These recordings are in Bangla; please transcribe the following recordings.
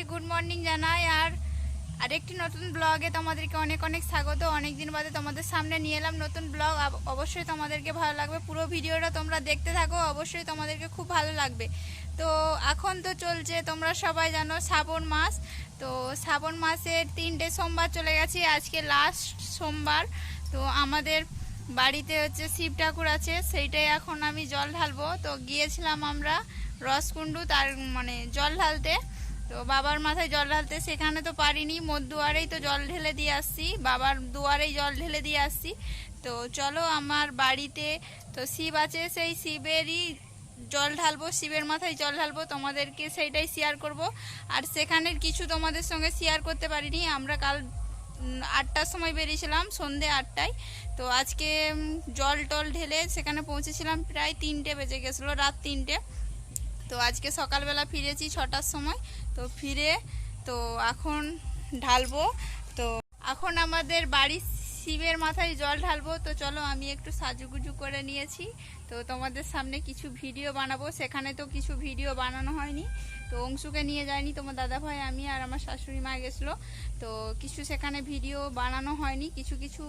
গুড মর্নিং জানাই। আর আরেকটি নতুন ব্লগে তোমাদেরকে অনেক অনেক স্বাগত। অনেক দিন বাদে তোমাদের সামনে নিয়ে এলাম নতুন ব্লগ। অবশ্যই তোমাদেরকে ভালো লাগবে, পুরো ভিডিওটা তোমরা দেখতে থাকো, অবশ্যই তোমাদেরকে খুব ভালো লাগবে। তো এখন তো চলছে, তোমরা সবাই জানো, শ্রাবণ মাস। তো শ্রাবণ মাসের 3টে সোমবার চলে গেছে, আজকে লাস্ট সোমবার। তো আমাদের বাড়িতে হচ্ছে শিব ঠাকুর আছে, সেইটাই এখন আমি জল ঢালবো। তো গিয়েছিলাম আমরা রসকুণ্ডু তার মানে জল ঢালতে, তো বাবার মাথায় জল ঢালতে। সেখানে তো পারিনি, মোর দুয়ারেই তো জল ঢেলে দিয়ে আসছি, বাবার দুয়ারেই জল ঢেলে দিয়ে আসছি। তো চলো আমার বাড়িতে তো শিব আছে, সেই শিবেরই জল ঢালবো, শিবের মাথায় জল ঢালবো, তোমাদেরকে সেইটাই শেয়ার করব। আর সেখানের কিছু তোমাদের সঙ্গে শেয়ার করতে পারিনি। আমরা কাল 8টার সময় বেরিয়েছিলাম, সন্ধে 8টায়। তো আজকে জল টল ঢেলে সেখানে পৌঁছেছিলাম প্রায় 3টে বেজে গেছিলো, রাত 3টে। তো আজকে সকালবেলা ফিরেছি 6টার সময়। তো ফিরে তো এখন ঢালবো। তো এখন আমাদের বাড়ির শিবের মাথায় জল ঢালবো। তো চলো, আমি একটু সাজুগুজু করে নিয়েছি, তো তোমাদের সামনে কিছু ভিডিও বানাবো। সেখানে তো কিছু ভিডিও বানানো হয়নি, তো অংশুকে নিয়ে যায়নি, তোমার দাদাভাই, আমি আর আমার শাশুড়ি মা গেছিলো। তো কিছু সেখানে ভিডিও বানানো হয়নি, কিছু কিছু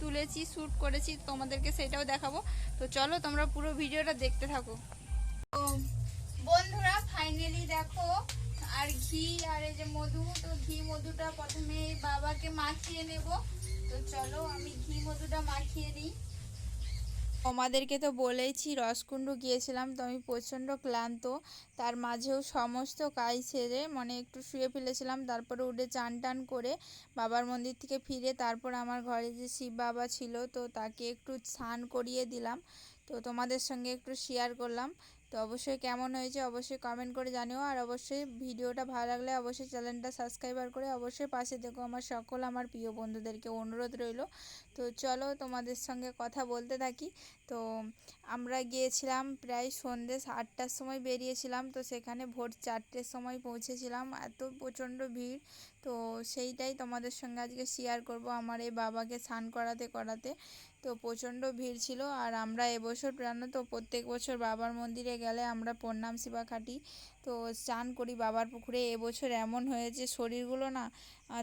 তুলেছি, শ্যুট করেছি, তোমাদেরকে সেটাও দেখাবো। তো চলো তোমরা পুরো ভিডিওটা দেখতে থাকো। তো বন্ধুরা ফাইনালি দেখো, আর ঘি আর এই যে মধু, তো ঘি মধুটা প্রথমে বাবাকে মাখিয়ে নেব। তো চলো আমি ঘি মধুটা মাখিয়ে নিই। তোমাদেরকে তো বলেইছি রসকুণ্ডু গিয়েছিলাম, তো আমি প্রচণ্ড ক্লান্ত। তার মাঝেও সমস্ত কাজ সেরে মানে একটু শুয়ে ফেলেছিলাম, তারপরে উঠে চান টান করে বাবার মন্দির থেকে ফিরে তারপর আমার ঘরে যে শিব বাবা ছিল, তো তাকে একটু স্নান করিয়ে দিলাম। তো তোমাদের সঙ্গে একটু শেয়ার করলাম। তো অবশ্যই কেমন হয়েছে অবশ্যই কমেন্ট করে জানিও। আর অবশ্যই ভিডিওটা ভালো লাগলে অবশ্যই চ্যানেলটা সাবস্ক্রাইবার করে অবশ্যই পাশে দেখো। আমার সকল আমার প্রিয় বন্ধুদেরকে অনুরোধ রইল। তো চলো তোমাদের সঙ্গে কথা বলতে থাকি। তো আমরা গিয়েছিলাম প্রায় সন্ধ্যে 8টার সময় বেরিয়েছিলাম, তো সেখানে ভোর 4টের সময় পৌঁছেছিলাম। এত প্রচণ্ড ভিড়, তো সেইটাই তোমাদের সঙ্গে আজকে শেয়ার করব। আমার এই বাবাকে স্নান করাতে করাতে তো প্রচণ্ড ভিড় ছিল। আর আমরা এবছর জানো তো প্রত্যেক বছর বাবার মন্দিরে গেলে আমরা প্রণাম শিবা খাটি, তো চান করি বাবার পুকুরে। এবছর এমন হয়েছে শরীরগুলো না,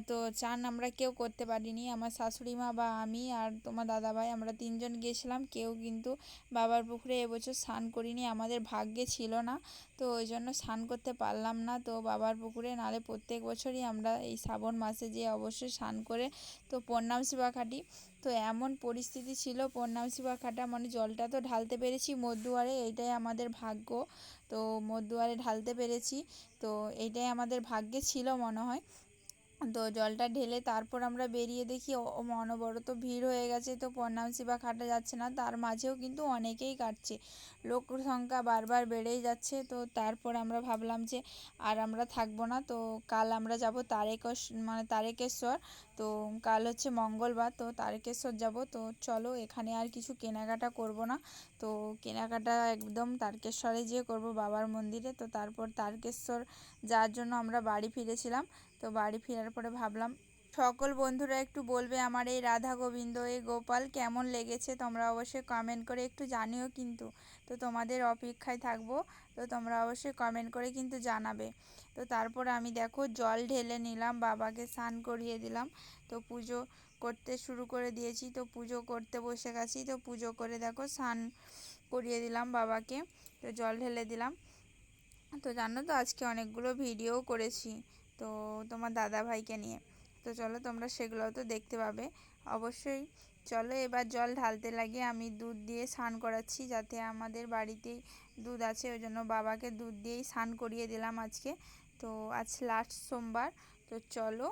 তো চান আমরা কেউ করতে পারিনি, আমার শাশুড়ি মা বা আমি আর তোমার দাদাভাই, আমরা 3জন গিয়েছিলাম। কেউ কিন্তু বাবার পুকুরে এবছর স্নান করিনি, আমাদের ভাগ্যে ছিল না, তো ওই জন্য স্নান করতে পারলাম না তো বাবার পুকুরে। নাহলে প্রত্যেক বছরই আমরা এই শ্রাবণ মাসে যেয়ে অবশ্যই স্নান করে তো প্রণাম শিবা খাটি। তো এমন পরিস্থিতি ছিল, প্রণাম শিবা খাটা মানে জলটা তো ঢালতে পেরেছি মোর দুয়ারে, এইটাই আমাদের ভাগ্য। তো মোর দুয়ারে ঢালতে পেরেছি, তো এইটাই আমাদের ভাগ্যে ছিল মনে হয়। তো জলটা ঢেলে তারপর আমরা বেরিয়ে দেখি অনবরত ভিড় হয়ে গেছে, তো প্রণাম শিবা কাটা যাচ্ছে না। তার মাঝেও কিন্তু অনেকেই কাটছে, লোক সংখ্যা বারবার বেড়েই যাচ্ছে। তো তারপর আমরা ভাবলাম যে আর আমরা থাকবো না, তো কাল আমরা যাব তারকেশ্বর। তো কাল হচ্ছে মঙ্গলবার, তো তারকেশ্বর যাব। তো চলো এখানে আর কিছু কেনাকাটা করব না, তো কেনাকাটা একদম তারকেশ্বরে যেয়ে করব বাবার মন্দিরে। তো তারপর তারকেশ্বর যাওয়ার জন্য আমরা বাড়ি ফিরেছিলাম। তো বাড়ি ফেরার পরে ভাবলাম সকল বন্ধুরা একটু বলবে আমার এই রাধা গোবিন্দ এই গোপাল কেমন লেগেছে, তোমরা অবশ্যই কমেন্ট করে একটু জানিও কিন্তু। তো তোমাদের অপেক্ষায় থাকবো, তো তোমরা অবশ্যই কমেন্ট করে কিন্তু জানাবে। তো তারপর আমি দেখো জল ঢেলে নিলাম, বাবাকে স্নান করিয়ে দিলাম। তো পুজো করতে শুরু করে দিয়েছি, তো পুজো করতে বসে গেছি। তো পুজো করে দেখো স্নান করিয়ে দিলাম বাবাকে, তো জল ঢেলে দিলাম। তো জানো তো আজকে অনেকগুলো ভিডিও করেছি তো তোমার দাদা ভাইকে নিয়ে, তো চলো তোমরা সেগুলোও তো দেখতে পাবে অবশ্যই। চলো এবার জল ঢালতে লাগে, আমি দুধ দিয়ে স্নান করাচ্ছি, যাতে আমাদের বাড়িতেই দুধ আছে ওই জন্য বাবাকে দুধ দিয়েই স্নান করিয়ে দিলাম আজকে। তো আজ লাস্ট সোমবার, তো চলো